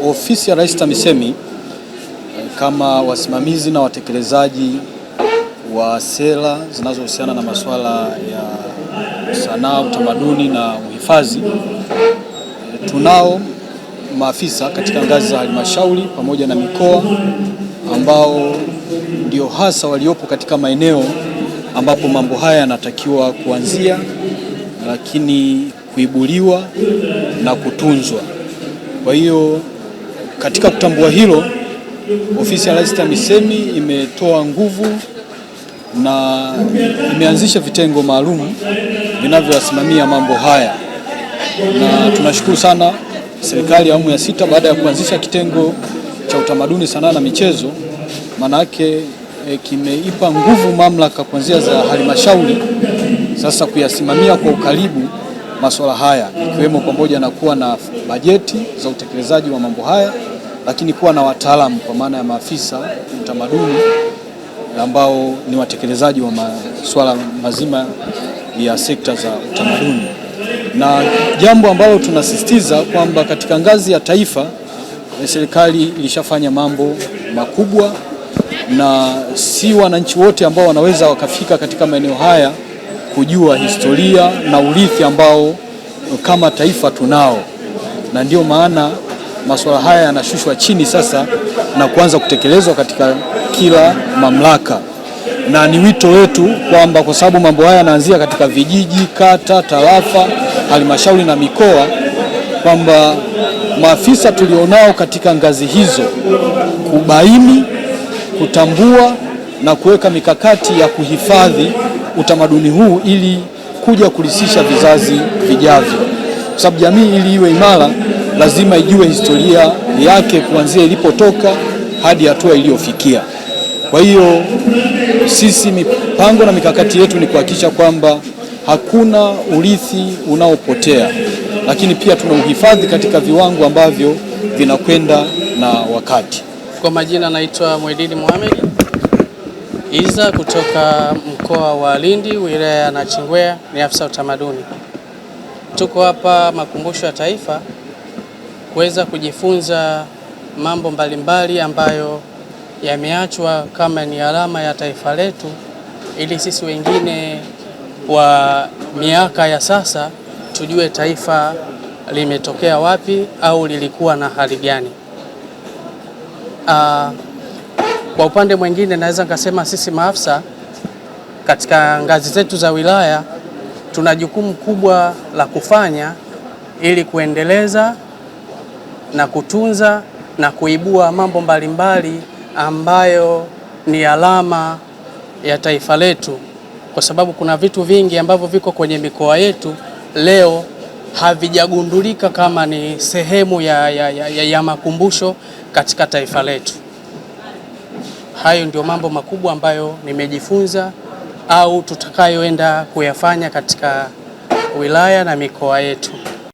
Ofisi ya Rais TAMISEMI kama wasimamizi na watekelezaji wa sera zinazohusiana na masuala ya sanaa, utamaduni na uhifadhi, tunao maafisa katika ngazi za halmashauri pamoja na mikoa ambao ndio hasa waliopo katika maeneo ambapo mambo haya yanatakiwa kuanzia, lakini kuibuliwa na kutunzwa. Kwa hiyo katika kutambua hilo, ofisi ya Rais TAMISEMI imetoa nguvu na imeanzisha vitengo maalum vinavyowasimamia mambo haya, na tunashukuru sana serikali ya awamu ya 6 baada ya kuanzisha kitengo cha utamaduni, sanaa na michezo. Maana yake kimeipa nguvu mamlaka kuanzia za halmashauri sasa kuyasimamia kwa ukaribu masuala haya, ikiwemo pamoja na kuwa na bajeti za utekelezaji wa mambo haya, lakini kuwa na wataalamu kwa maana ya maafisa utamaduni ambao ni watekelezaji wa masuala mazima ya sekta za utamaduni. Na jambo ambalo tunasisitiza kwamba katika ngazi ya taifa serikali ilishafanya mambo makubwa, na si wananchi wote ambao wanaweza wakafika katika maeneo haya kujua historia na urithi ambao kama taifa tunao, na ndio maana masuala haya yanashushwa chini sasa na kuanza kutekelezwa katika kila mamlaka. Na ni wito wetu kwamba kwa sababu mambo haya yanaanzia katika vijiji, kata, tarafa, halmashauri na mikoa, kwamba maafisa tulionao katika ngazi hizo kubaini, kutambua na kuweka mikakati ya kuhifadhi utamaduni huu ili kuja kulisisha vizazi vijavyo, kwa sababu jamii ili iwe imara lazima ijue historia yake kuanzia ilipotoka hadi hatua iliyofikia. Kwa hiyo sisi mipango na mikakati yetu ni kuhakikisha kwamba hakuna urithi unaopotea, lakini pia tuna uhifadhi katika viwango ambavyo vinakwenda na wakati. Kwa majina naitwa Mwidini Mohamed Iza kutoka mkoa wa Lindi, wilaya ya Nachingwea, ni afisa utamaduni. Tuko hapa Makumbusho ya Taifa kuweza kujifunza mambo mbalimbali ambayo yameachwa kama ni alama ya taifa letu, ili sisi wengine wa miaka ya sasa tujue taifa limetokea wapi au lilikuwa na hali gani. Kwa upande mwingine naweza nikasema sisi maafisa katika ngazi zetu za wilaya tuna jukumu kubwa la kufanya ili kuendeleza na kutunza na kuibua mambo mbalimbali ambayo ni alama ya taifa letu, kwa sababu kuna vitu vingi ambavyo viko kwenye mikoa yetu leo havijagundulika kama ni sehemu ya makumbusho katika taifa letu. Hayo ndio mambo makubwa ambayo nimejifunza au tutakayoenda kuyafanya katika wilaya na mikoa yetu.